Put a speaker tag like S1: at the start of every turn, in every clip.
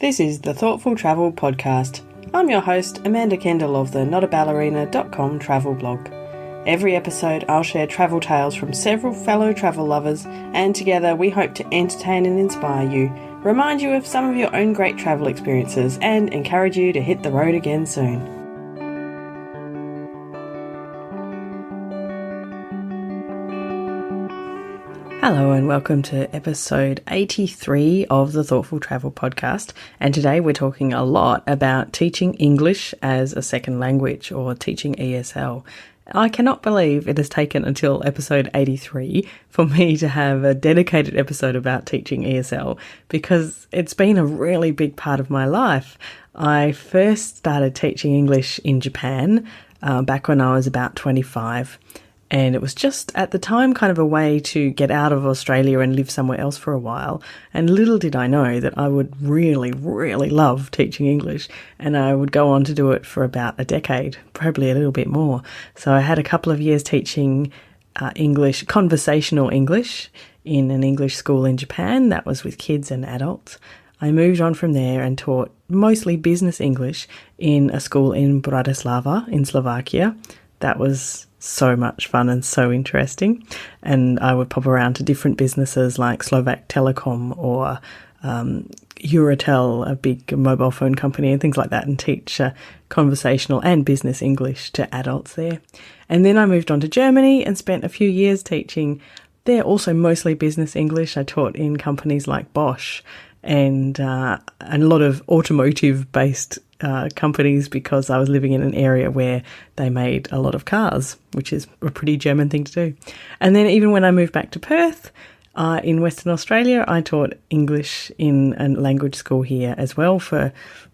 S1: This is the Thoughtful Travel Podcast. I'm your host, Amanda Kendall of the notaballerina.com travel blog. Every episode I'll share travel tales from several fellow travel lovers, and together we hope to entertain and inspire you, remind you of some of your own great travel experiences, and encourage you to hit the road again soon. Hello and welcome to episode 83 of the Thoughtful Travel Podcast, and today we're talking a lot about teaching English as a second language, or teaching ESL. I cannot believe it has taken until episode 83 for me to have a dedicated episode about teaching ESL, because it's been a really big part of my life. I first started teaching English in Japan back when I was about 25. And it was just at the time kind of a way to get out of Australia and live somewhere else for a while. And little did I know that I would really, really love teaching English. And I would go on to do it for about a decade, probably a little bit more. So I had a couple of years teaching English, conversational English, in an English school in Japan. That was with kids and adults. I moved on from there and taught mostly business English in a school in Bratislava in Slovakia. That was so much fun and so interesting. And I would pop around to different businesses like Slovak Telecom or Euratel, a big mobile phone company, and things like that, and teach conversational and business English to adults there. And then I moved on to Germany and spent a few years teaching there, also mostly business English. I taught in companies like Bosch and a lot of automotive-based companies, because I was living in an area where they made a lot of cars, which is a pretty German thing to do. And then even when I moved back to Perth in Western Australia, I taught English in a language school here as well for,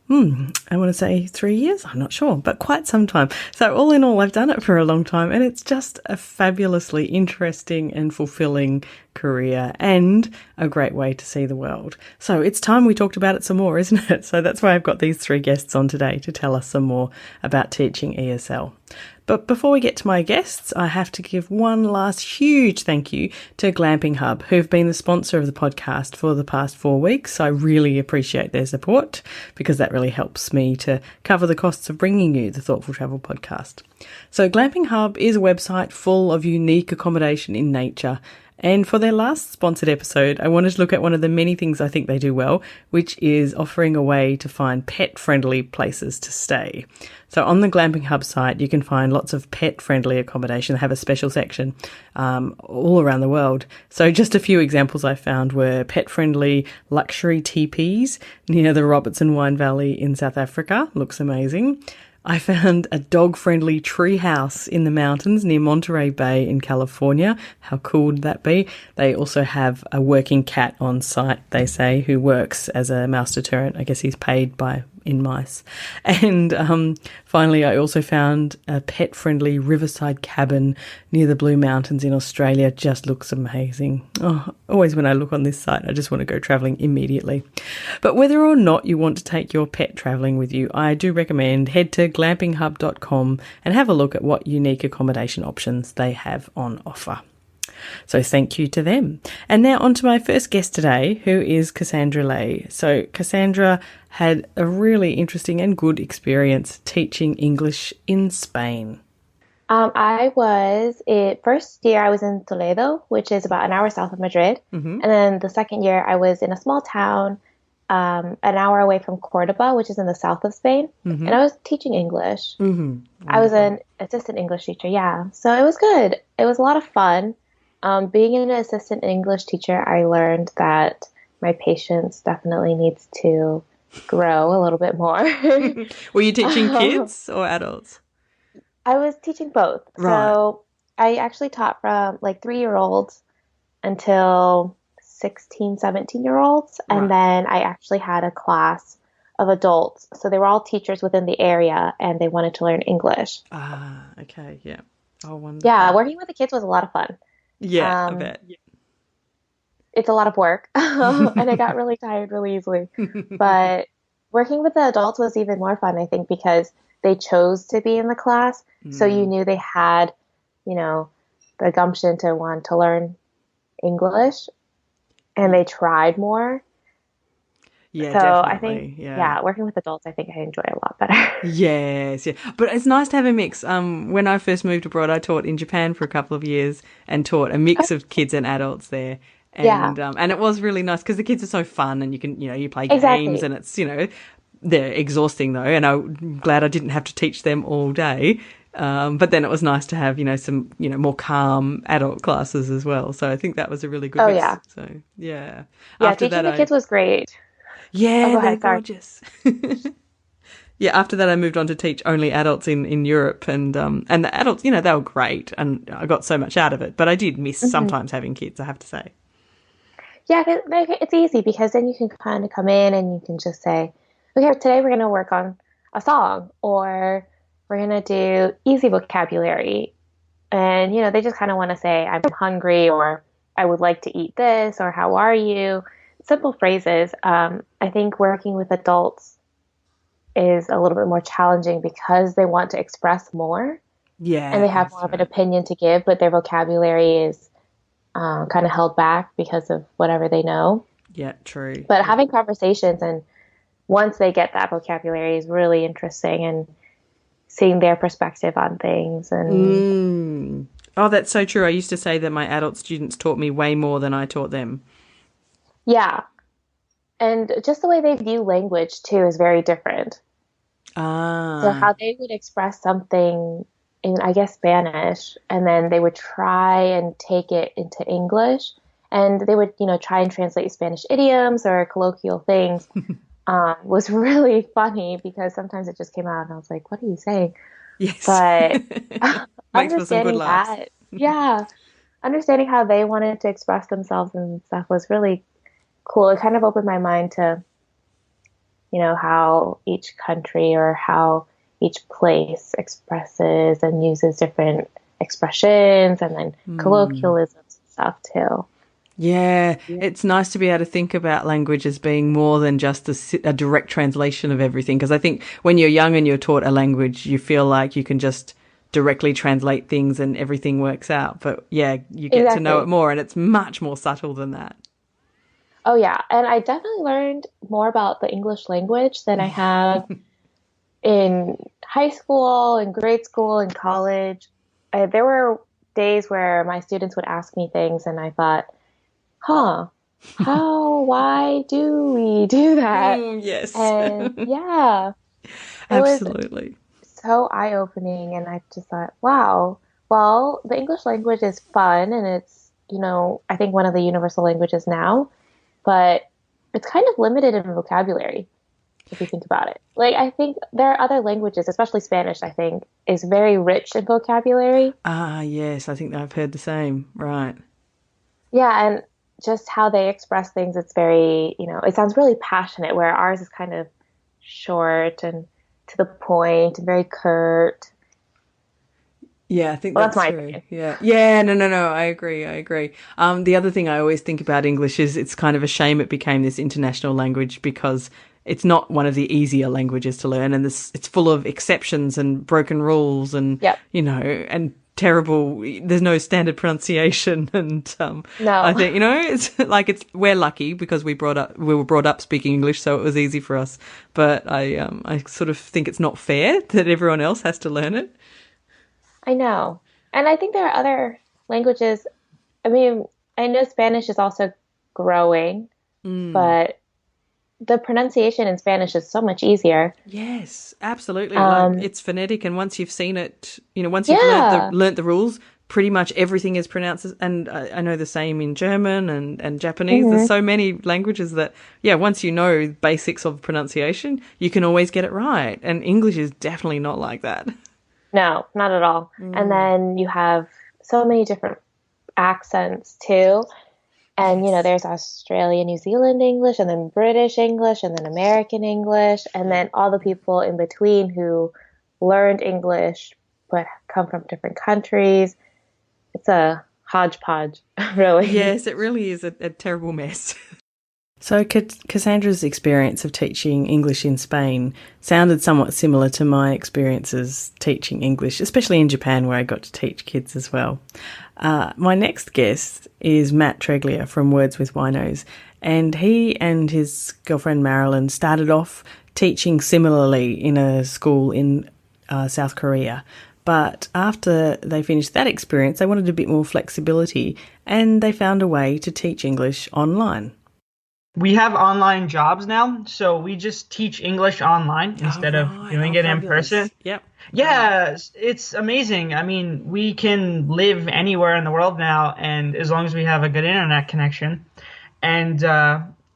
S1: I want to say 3 years, I'm not sure, but quite some time. So all in all, I've done it for a long time, and it's just a fabulously interesting and fulfilling career and a great way to see the world. So it's time we talked about it some more, isn't it? So that's why I've got these three guests on today to tell us some more about teaching ESL. But before we get to my guests, I have to give one last huge thank you to Glamping Hub, who've been the sponsor of the podcast for the past 4 weeks. I really appreciate their support, because that really helps me to cover the costs of bringing you the Thoughtful Travel Podcast. So Glamping Hub is a website full of unique accommodation in nature. And for their last sponsored episode, I wanted to look at one of the many things I think they do well, which is offering a way to find pet-friendly places to stay. So on the Glamping Hub site, you can find lots of pet-friendly accommodation. They have a special section all around the world. So just a few examples I found were pet-friendly luxury teepees near the Robertson Wine Valley in South Africa. Looks amazing. I found a dog-friendly tree house in the mountains near Monterey Bay in California. How cool would that be? They also have a working cat on site, they say, who works as a mouse deterrent. I guess he's paid in mice. And finally, I also found a pet-friendly riverside cabin near the Blue Mountains in Australia. Just looks amazing. Oh, always when I look on this site, I just want to go travelling immediately. But whether or not you want to take your pet travelling with you, I do recommend head to glampinghub.com and have a look at what unique accommodation options they have on offer. So thank you to them. And now on to my first guest today, who is Cassandra Lay. So Cassandra had a really interesting and good experience teaching English in Spain.
S2: First year I was in Toledo, which is about an hour south of Madrid. Mm-hmm. And then the second year I was in a small town an hour away from Cordoba, which is in the south of Spain. Mm-hmm. And I was teaching English. Mm-hmm. I was an assistant English teacher, yeah. So it was good. It was a lot of fun. Being an assistant English teacher, I learned that my patience definitely needs to grow a little bit more.
S1: Were you teaching kids or adults?
S2: I was teaching both.
S1: Right.
S2: So I actually taught from like 3-year-olds until 16, 17-year-olds. Right. And then I actually had a class of adults. So they were all teachers within the area and they wanted to learn English.
S1: Ah, okay. Yeah. Oh, wonderful.
S2: Yeah, working with the kids was a lot of fun.
S1: Yeah, I bet. Yeah.
S2: It's a lot of work, and I got really tired really easily. But working with the adults was even more fun, I think, because they chose to be in the class. So you knew they had, the gumption to want to learn English, and they tried more.
S1: Yeah,
S2: So I think,
S1: definitely. Yeah.
S2: yeah, working with adults, I think I enjoy a lot better.
S1: Yes, yeah. But it's nice to have a mix. When I first moved abroad, I taught in Japan for a couple of years and taught a mix of kids and adults there.
S2: Yeah,
S1: And it was really nice because the kids are so fun and you can, you play games
S2: exactly.
S1: and it's, they're exhausting though. And I'm glad I didn't have to teach them all day. But then it was nice to have, some, more calm adult classes as well. So I think that was a really good
S2: Oh,
S1: mix.
S2: yeah.
S1: So yeah.
S2: Yeah,
S1: After
S2: teaching
S1: that,
S2: the kids was great. Oh,
S1: yeah,
S2: go
S1: they're
S2: ahead. Sorry.
S1: gorgeous. Yeah, after that I moved on to teach only adults in Europe and the adults, they were great and I got so much out of it. But I did miss
S2: Hmm.
S1: sometimes having kids, I have to say.
S2: Yeah, it's easy because then you can kind of come in and you can just say, okay, today we're going to work on a song or we're going to do easy vocabulary. And, they just kind of want to say, I'm hungry or I would like to eat this or how are you? Simple phrases. I think working with adults is a little bit more challenging because they want to express more and
S1: Yeah,
S2: they have more
S1: that's
S2: of an
S1: right.
S2: opinion to give, but their vocabulary is kind of held back because of whatever they know.
S1: Yeah, true.
S2: But
S1: Yeah.
S2: having conversations and once they get that vocabulary is really interesting and seeing their perspective on things. And
S1: Mm. Oh, that's so true. I used to say that my adult students taught me way more than I taught them.
S2: yeah, and just the way they view language too is very different. So
S1: Ah.
S2: how they would express something in, I guess, Spanish, and then they would try and take it into English, and they would, try and translate Spanish idioms or colloquial things. Was really funny because sometimes it just came out and I was like, "What are you saying?"
S1: Yes.
S2: But
S1: Makes for some good
S2: understanding
S1: laughs.
S2: that, yeah, understanding how they wanted to express themselves and stuff was really cool. It kind of opened my mind to, how each country or how each place expresses and uses different expressions and then colloquialisms and stuff too.
S1: Yeah, it's nice to be able to think about language as being more than just a direct translation of everything. Because I think when you're young and you're taught a language, you feel like you can just directly translate things and everything works out. But yeah, you get to know it
S2: Exactly.
S1: more and it's much more subtle than that.
S2: Oh yeah, and I definitely learned more about the English language than I have in high school, in grade school, in college. There were days where my students would ask me things, and I thought, huh, why do we do that?
S1: Mm, yes,
S2: And yeah, it was
S1: absolutely.
S2: so eye-opening, and I just thought, wow, well, the English language is fun, and it's, I think one of the universal languages now, but it's kind of limited in vocabulary if you think about it. Like, I think there are other languages, especially Spanish, I think, is very rich in vocabulary.
S1: Ah, yes, I think I've heard the same. Right.
S2: Yeah, and just how they express things, it's very, it sounds really passionate, where ours is kind of short and to the point and very curt.
S1: Yeah, I think
S2: Well, that's
S1: that's
S2: my
S1: true.
S2: opinion.
S1: Yeah. Yeah, no, no, no, I agree. I agree. The other thing I always think about English is it's kind of a shame it became this international language because it's not one of the easier languages to learn and it's full of exceptions and broken rules and,
S2: Yep.
S1: and terrible, there's no standard pronunciation. And, I
S2: No,
S1: think, it's like we're lucky because we were brought up speaking English, so it was easy for us. But I sort of think it's not fair that everyone else has to learn it.
S2: I know. And I think there are other languages. I mean, I know Spanish is also growing, but the pronunciation in Spanish is so much easier.
S1: Yes, absolutely. Like
S2: Um,
S1: it's phonetic, and once you've seen it, once you've
S2: yeah.
S1: learnt the rules, pretty much everything is pronounced. And I know the same in German and Japanese. There's
S2: Hmm.
S1: so many languages that, yeah, once you know basics of pronunciation, you can always get it right. And English is definitely not like that.
S2: No, not at all. And then you have so many different accents too. And,
S1: Yes.
S2: there's Australia, New Zealand English, and then British English, and then American English, and
S1: Yeah.
S2: then all the people in between who learned English but come from different countries. It's a hodgepodge, really.
S1: Yes, it really is a terrible mess. So Cassandra's experience of teaching English in Spain sounded somewhat similar to my experiences teaching English, especially in Japan where I got to teach kids as well. My next guest is Matt Treglia from Words with Winos, And he and his girlfriend Marilyn started off teaching similarly in a school in South Korea. But after they finished that experience, they wanted a bit more flexibility, and they found a way to teach English online.
S3: We have online jobs now, so we just teach English online instead of doing it in person.
S1: Yep.
S3: Yeah, it's amazing. I mean, we can live anywhere in the world now, and as long as we have a good internet connection. And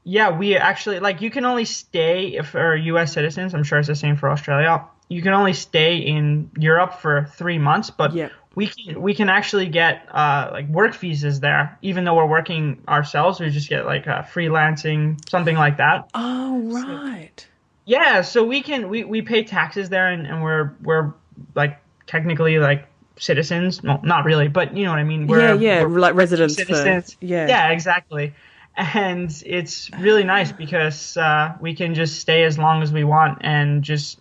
S3: we actually, like, you can only stay, if you're U.S. citizens, I'm sure it's the same for Australia, you can only stay in Europe for 3 months, but we can actually get like work visas there, even though we're working ourselves. We just get like freelancing, something like that.
S1: Oh, right.
S3: So we pay taxes there, and we're like technically like citizens. Well, not really, but you know what I mean.
S1: We're like residents.
S3: Citizens. Yeah, exactly. And it's really nice because we can just stay as long as we want and just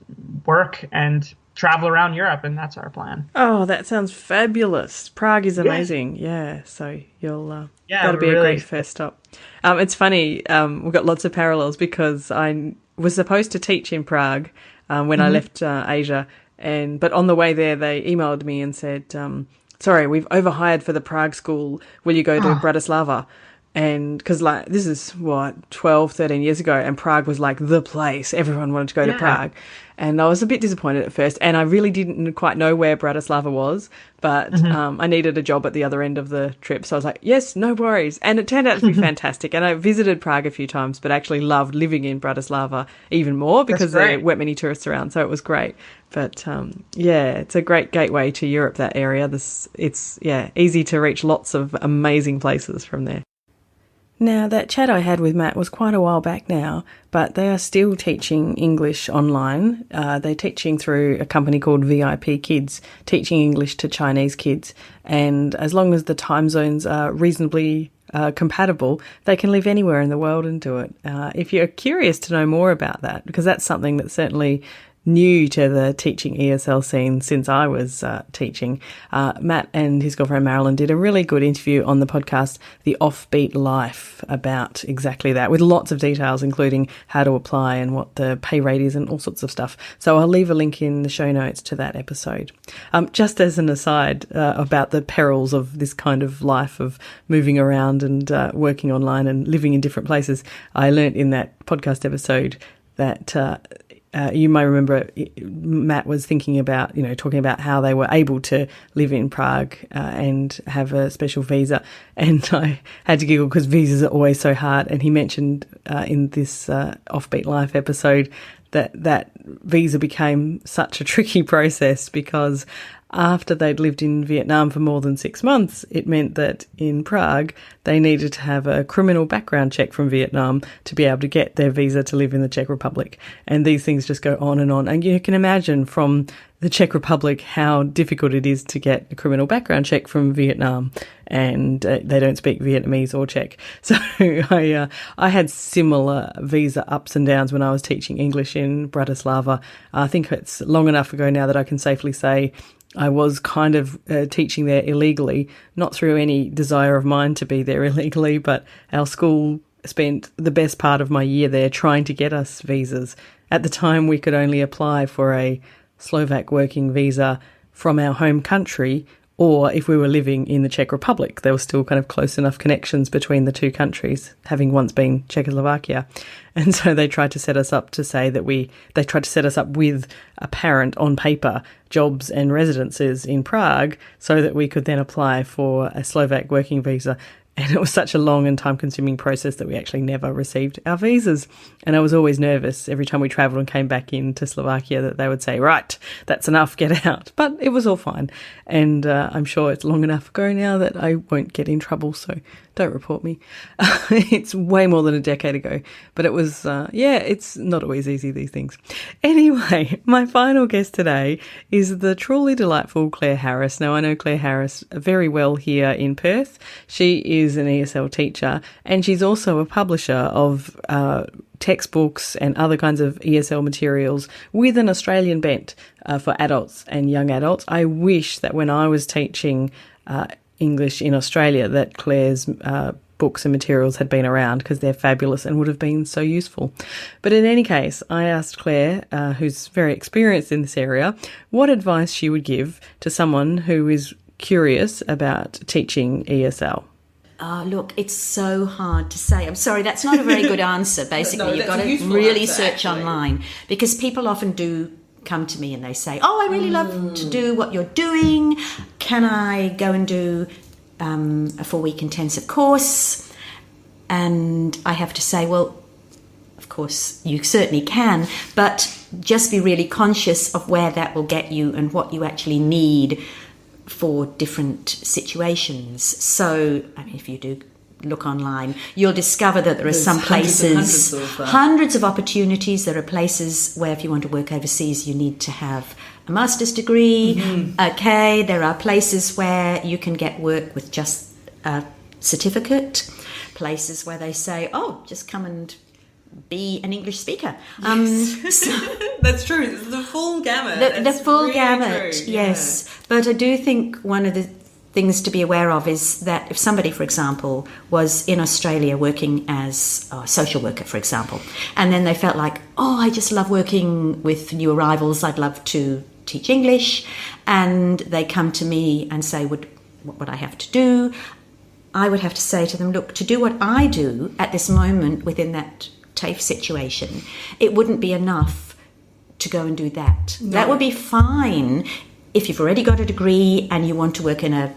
S3: work and travel around Europe, and that's our plan.
S1: Oh, that sounds fabulous. Prague is amazing. So you'll that'll be a great first stop. It's funny, we've got lots of parallels because I was supposed to teach in Prague when I left Asia, but on the way there they emailed me and said, sorry, we've overhired for the Prague school. Will you go to Bratislava? And because like this is 12, 13 years ago, and Prague was like the place. Everyone wanted to go to Prague. And I was a bit disappointed at first, and I really didn't quite know where Bratislava was, but I needed a job at the other end of the trip. So I was like, yes, no worries. And it turned out to be fantastic. And I visited Prague a few times, but actually loved living in Bratislava even more because there weren't many tourists around. So it was great. But it's a great gateway to Europe, that area. It's easy to reach lots of amazing places from there. Now, that chat I had with Matt was quite a while back now, but they are still teaching English online. They're teaching through a company called VIP Kids, teaching English to Chinese kids. And as long as the time zones are reasonably compatible, they can live anywhere in the world and do it. If you're curious to know more about that, because that's something that's certainly new to the teaching ESL scene since I was teaching, Matt and his girlfriend Marilyn did a really good interview on the podcast, The Offbeat Life, about exactly that, with lots of details, including how to apply and what the pay rate is and all sorts of stuff. So I'll leave a link in the show notes to that episode. Just as an aside about the perils of this kind of life of moving around and working online and living in different places, I learnt in that podcast episode that you may remember Matt was thinking about, talking about how they were able to live in Prague and have a special visa. And I had to giggle because visas are always so hard. And he mentioned in this Offbeat Life episode that visa became such a tricky process because after they'd lived in Vietnam for more than 6 months, it meant that in Prague, they needed to have a criminal background check from Vietnam to be able to get their visa to live in the Czech Republic. And these things just go on. And you can imagine from the Czech Republic how difficult it is to get a criminal background check from Vietnam. And they don't speak Vietnamese or Czech. So I had similar visa ups and downs when I was teaching English in Bratislava. I think it's long enough ago now that I can safely say I was kind of teaching there illegally, not through any desire of mine to be there illegally, but our school spent the best part of my year there trying to get us visas. At the time, we could only apply for a Slovak working visa from our home country, or if we were living in the Czech Republic. There were still kind of close enough connections between the two countries, having once been Czechoslovakia. And so they tried to set us up to say that they tried to set us up with apparent on paper jobs and residences in Prague so that we could then apply for a Slovak working visa. And it was such a long and time-consuming process that we actually never received our visas. And I was always nervous every time we travelled and came back into Slovakia that they would say, right, that's enough, get out. But it was all fine. And I'm sure it's long enough ago now that I won't get in trouble, so don't report me. It's way more than a decade ago. But it was, it's not always easy, these things. Anyway, my final guest today is the truly delightful Clare Harris. Now, I know Clare Harris very well here in Perth. She is an ESL teacher, and she's also a publisher of textbooks and other kinds of ESL materials with an Australian bent for adults and young adults. I wish that when I was teaching English in Australia that Claire's books and materials had been around, because they're fabulous and would have been so useful. But in any case, I asked Claire, who's very experienced in this area, what advice she would give to someone who is curious about teaching ESL.
S4: Look, it's so hard to say. I'm sorry, that's not a very good answer. Basically,
S5: No,
S4: you've got to really search online, because people often do come to me and they say, I really love to do what you're doing. Can I go and do a 4-week intensive course? And I have to say, well, of course, you certainly can, but just be really conscious of where that will get you and what you actually need for different situations. So, I mean, if you do look online, you'll discover that there's some places, hundreds of opportunities. There are places where if you want to work overseas, you need to have a master's degree. Okay, there are places where you can get work with just a certificate, places where they say, just come and be an English speaker.
S5: Yes. That's true. It's the full gamut.
S4: The full
S5: really
S4: gamut,
S5: true.
S4: yes. Yeah. But I do think one of the things to be aware of is that if somebody, for example, was in Australia working as a social worker, for example, and then they felt like, I just love working with new arrivals, I'd love to teach English, and they come to me and say, what would I have to do? I would have to say to them, look, to do what I do at this moment within that TAFE situation, it wouldn't be enough to go and do that. No. That would be fine if you've already got a degree and you want to work in a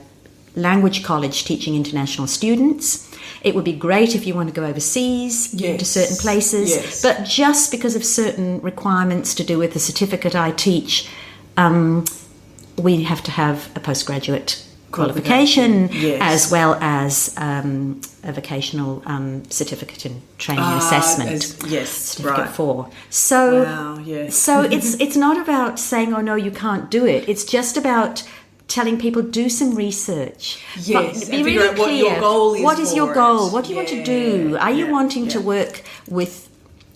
S4: language college teaching international students. It would be great if you want to go overseas to certain places. Yes. But just because of certain requirements to do with the certificate I teach, we have to have a postgraduate qualification as well as a vocational certificate in training and assessment. Certificate 4. So, so it's not about saying, no, you can't do it. It's just about telling people, do some research.
S5: Yes,
S4: be really clear.
S5: What your goal is.
S4: What is your goal? What do you want to do? Are you wanting to work with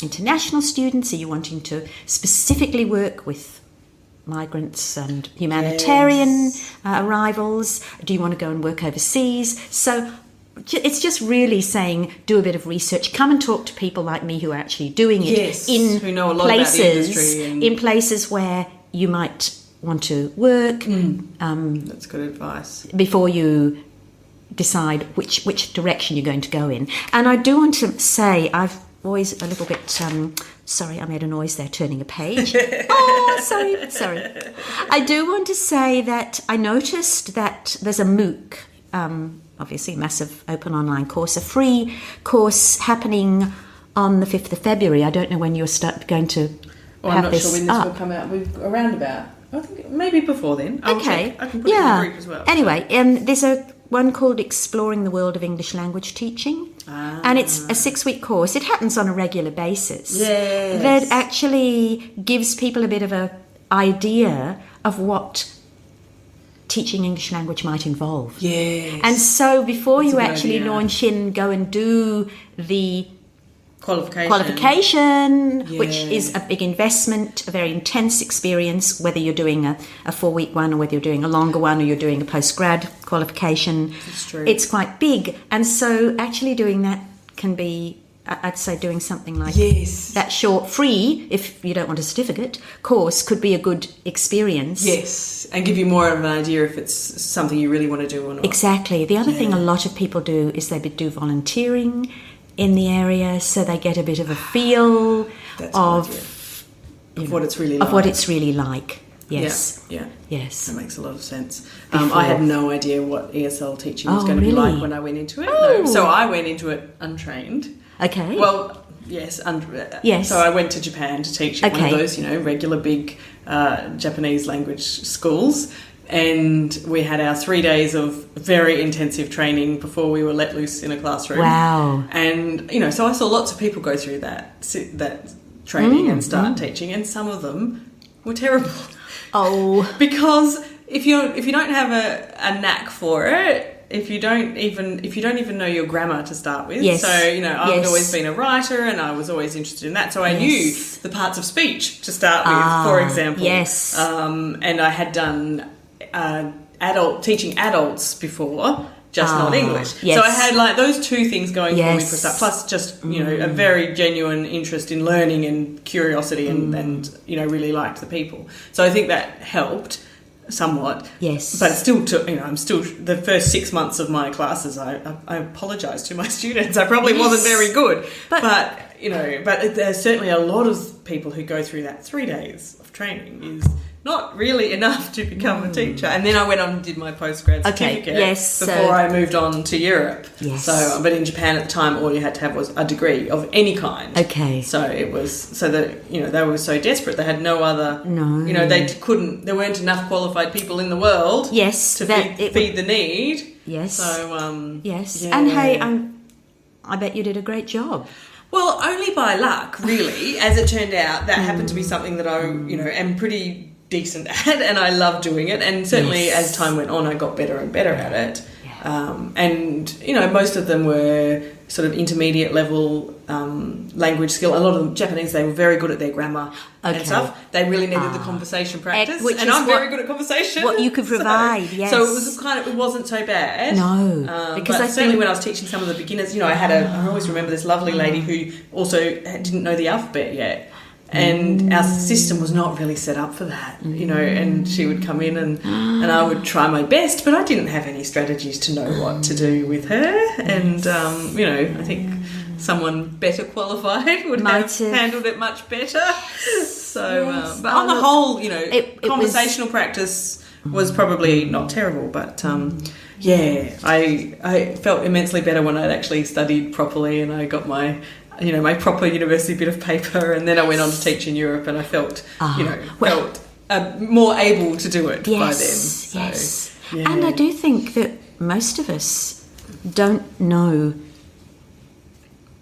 S4: international students? Are you wanting to specifically work with migrants and humanitarian arrivals? Do you want to go and work overseas? So it's just really saying, do a bit of research. Come and talk to people like me who are actually doing it
S5: who know a lot about the industry
S4: in places where you might want to work.
S5: That's good advice.
S4: Before you decide which direction you're going to go in. And I do want to say, I've always a little bit sorry, I made a noise there turning a page. Sorry. I do want to say that I noticed that there's a MOOC, obviously a massive open online course, a free course happening on the 5th of February. I don't know when you're going to
S5: I'm not sure when this will come out. We're around about, I think maybe before then. I can put it in the group as well.
S4: Anyway, there's one called Exploring the World of English Language Teaching. And it's a 6-week course. It happens on a regular basis.
S5: Yes.
S4: That actually gives people a bit of an idea of what teaching English language might involve.
S5: Yes.
S4: And so before you actually launch in, go and do the qualification, which is a big investment, a very intense experience, whether you're doing a 4-week one or whether you're doing a longer one or you're doing a post-grad qualification.
S5: That's true.
S4: It's quite big. And so actually doing that can be, I'd say doing something like that short, free, if you don't want a certificate, course could be a good experience.
S5: Yes, and give you more of an idea if it's something you really want to do or not.
S4: Exactly. The other thing a lot of people do is they do volunteering in the area, so they get a bit of a feel of
S5: what it's really like.
S4: Of what it's really like. Yes.
S5: Yes. That makes a lot of sense. I had no idea what ESL teaching was going to be like when I went into it. No. So I went into it untrained.
S4: Okay.
S5: Well, yes. So I went to Japan to teach at one of those, regular big Japanese language schools. And we had our 3 days of very intensive training before we were let loose in a classroom.
S4: Wow.
S5: And, so I saw lots of people go through that training and start teaching, and some of them were terrible.
S4: Oh.
S5: Because if you don't have a knack for it, if you don't even know your grammar to start with.
S4: Yes.
S5: So, I've always been a writer and I was always interested in that. So I knew the parts of speech to start with, for example.
S4: Yes.
S5: And I had done teaching adults before, just not English.
S4: Yes.
S5: So I had like those two things going for me
S4: Yes.
S5: for start, plus just, you know, a very genuine interest in learning and curiosity and you know, really liked the people. So I think that helped somewhat.
S4: Yes.
S5: But it still took, you know, I'm still, the first 6 months of my classes, I apologise to my students. I probably wasn't very good. But you know, but there's certainly a lot of people who go through that 3 days of training is not really enough to become a teacher. And then I went on and did my postgrad certificate before I moved on to Europe.
S4: Yes.
S5: So, but in Japan at the time, all you had to have was a degree of any kind.
S4: Okay.
S5: So it was, so that, you know, they were so desperate. They had no other, you know, there weren't enough qualified people in the world to feed the need.
S4: Yes.
S5: So,
S4: yes.
S5: Yeah.
S4: And hey, I bet you did a great job.
S5: Well, only by luck, really. As it turned out, that happened to be something that I, you know, am pretty decent at, and I love doing it. And certainly as time went on, I got better and better at it. Yeah. And, you know, most of them were sort of intermediate level language skill. A lot of them, Japanese, they were very good at their grammar and stuff. They really needed the conversation practice. And I'm very good at conversation.
S4: What you could provide,
S5: So it was it wasn't so bad.
S4: No.
S5: Because but certainly when I was teaching some of the beginners, you know, I always remember this lovely lady who also didn't know the alphabet yet. And our system was not really set up for that, you know, and she would come in and I would try my best, but I didn't have any strategies to know what to do with her. And, you know, I think someone better qualified would have handled it much better. So, but on the whole, you know, conversational practice was probably not terrible, but I felt immensely better when I'd actually studied properly and I got my proper university bit of paper, and then I went on to teach in Europe, and I felt, felt more able to do it by then. So,
S4: yes. Yeah. And I do think that most of us don't know.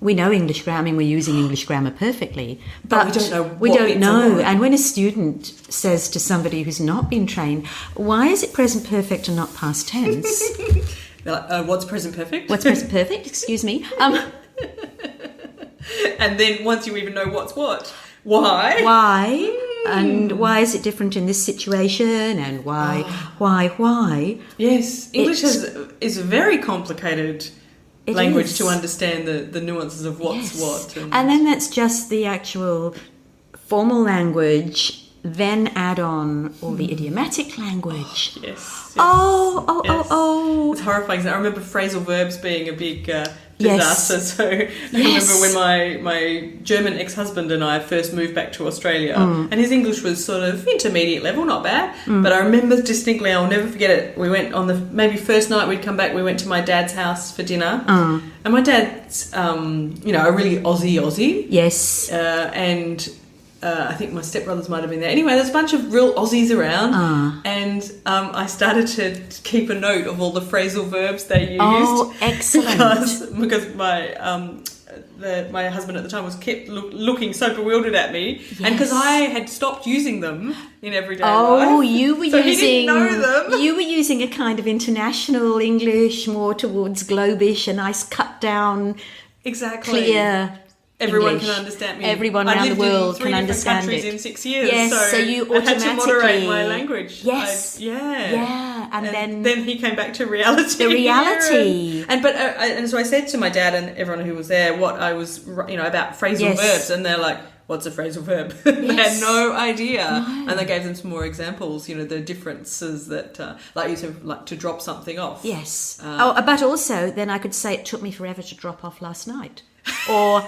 S4: We know English grammar. I mean, we're using English grammar perfectly, but we don't know. And when a student says to somebody who's not been trained, "Why is it present perfect and not past tense?"
S5: They're like, what's present perfect?
S4: What's present perfect? Excuse me.
S5: And then once you even know what's what, why?
S4: Why? And why is it different in this situation? And why?
S5: Yes, English is a very complicated language to understand the nuances of what's what.
S4: And then that's just the actual formal language, then add on all the idiomatic language.
S5: Yes.
S4: Oh.
S5: It's horrifying. I remember phrasal verbs being a big disaster. So I remember when my German ex-husband and I first moved back to Australia, and his English was sort of intermediate level, not bad, but I remember distinctly, I'll never forget it, we went on the maybe first night we'd come back, we went to my dad's house for dinner, and my dad's a really Aussie.
S4: Yes.
S5: And I think my stepbrothers might have been there. Anyway, there's a bunch of real Aussies around, and I started to keep a note of all the phrasal verbs they used.
S4: Oh, excellent!
S5: Because my husband at the time was kept looking so bewildered at me, and because I had stopped using them in everyday life.
S4: Oh, you were
S5: so he didn't know them.
S4: You were using a kind of international English, more towards globish, a nice cut down, clear.
S5: Everyone
S4: English.
S5: can understand me.
S4: Everyone around the world can understand it.
S5: I lived in 3 different countries in 6 years,
S4: yes, so you
S5: I had to moderate my language.
S4: Yes, and
S5: then he came back to reality.
S4: The reality,
S5: and so I said to my dad and everyone who was there what I was, about phrasal verbs, and they're like, "What's a phrasal verb?" They had no idea, and they gave them some more examples. The differences that, like you said, like to drop something off.
S4: Yes. But also, then I could say it took me forever to drop off last night. Or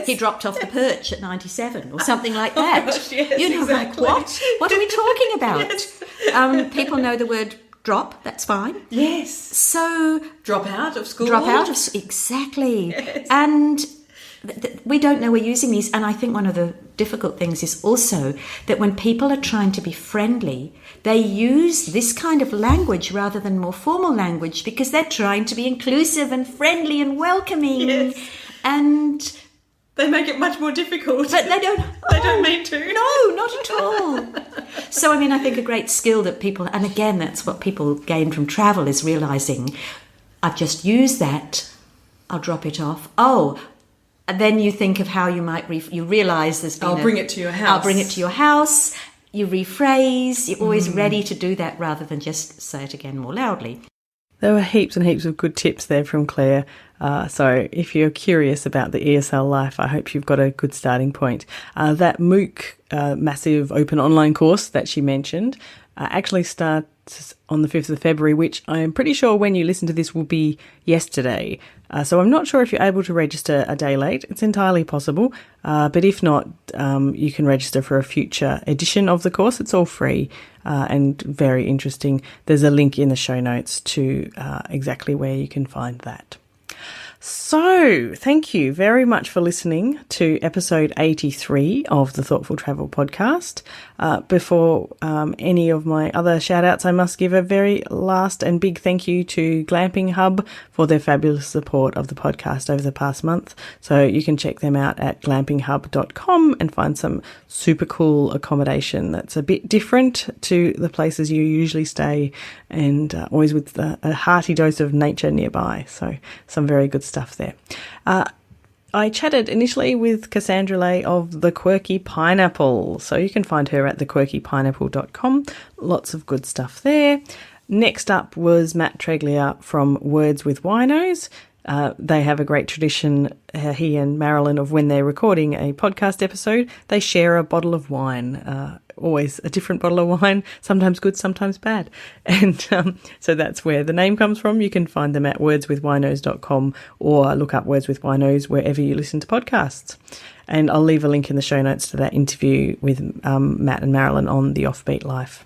S4: he dropped off the perch at 97 or something like that.
S5: Oh gosh, yes,
S4: like, what are we talking about? Yes. People know the word drop, that's fine.
S5: Yes.
S4: So
S5: drop out of school.
S4: Exactly.
S5: Yes.
S4: And we don't know we're using these, and I think one of the difficult things is also that when people are trying to be friendly, they use this kind of language rather than more formal language because they're trying to be inclusive and friendly and welcoming.
S5: Yes.
S4: And
S5: they make it much more difficult.
S4: But they don't.
S5: They don't mean to.
S4: No, not at all. So, I think a great skill that people, and again, that's what people gain from travel, is realising, I've just used that, I'll drop it off. And then you think of how you might, you realise there's been
S5: I'll bring it to your house.
S4: I'll bring it to your house. You rephrase. You're always ready to do that rather than just say it again more loudly.
S1: there were heaps and heaps of good tips there from Claire. So if you're curious about the ESL life, I hope you've got a good starting point. That MOOC, massive open online course that she mentioned, actually starts on the 5th of February, which I'm pretty sure when you listen to this will be yesterday. So I'm not sure if you're able to register a day late. It's entirely possible. But if not, you can register for a future edition of the course. It's all free and very interesting. There's a link in the show notes to exactly where you can find that. So, thank you very much for listening to episode 83 of the Thoughtful Travel podcast. Before any of my other shout-outs, I must give a very last and big thank you to Glamping Hub for their fabulous support of the podcast over the past month. So you can check them out at glampinghub.com and find some super cool accommodation that's a bit different to the places you usually stay, and always with a hearty dose of nature nearby. So some very good stuff there. I chatted initially with Cassandra of The Quirky Pineapple, so you can find her at thequirkypineapple.com. Lots of good stuff there. Next up was Matt Treglia from Words with Winos. They have a great tradition, he and Marilyn, of when they're recording a podcast episode, they share a bottle of wine, always a different bottle of wine, sometimes good, sometimes bad. And so that's where the name comes from. You can find them at wordswithwinos.com or look up Words with Winos wherever you listen to podcasts. And I'll leave a link in the show notes to that interview with Matt and Marilyn on The Offbeat Life.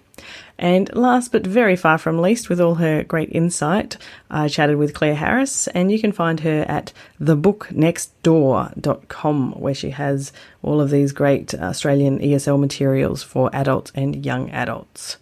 S1: And last but very far from least, with all her great insight, I chatted with Clare Harris, and you can find her at thebooknextdoor.com, where she has all of these great Australian ESL materials for adults and young adults.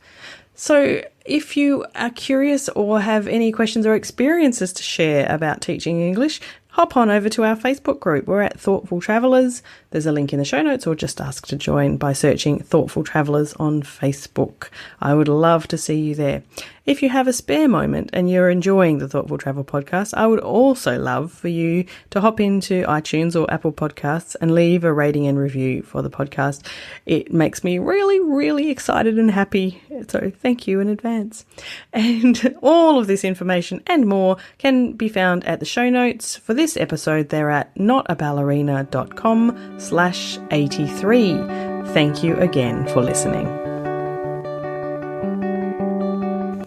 S1: So if you are curious or have any questions or experiences to share about teaching English, hop on over to our Facebook group. We're at Thoughtful Travellers. There's a link in the show notes, or just ask to join by searching Thoughtful Travellers on Facebook. I would love to see you there. If you have a spare moment and you're enjoying the Thoughtful Travel podcast, I would also love for you to hop into iTunes or Apple Podcasts and leave a rating and review for the podcast. It makes me really, really excited and happy. So thank you in advance. And all of this information and more can be found at the show notes. For this episode, they're at notaballerina.com/83. Thank you again for listening.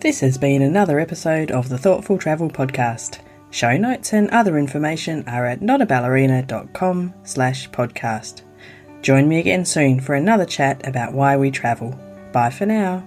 S1: This has been another episode of the Thoughtful Travel podcast. Show notes and other information are at notaballerina.com/podcast. Join me again soon for another chat about why we travel. Bye for now.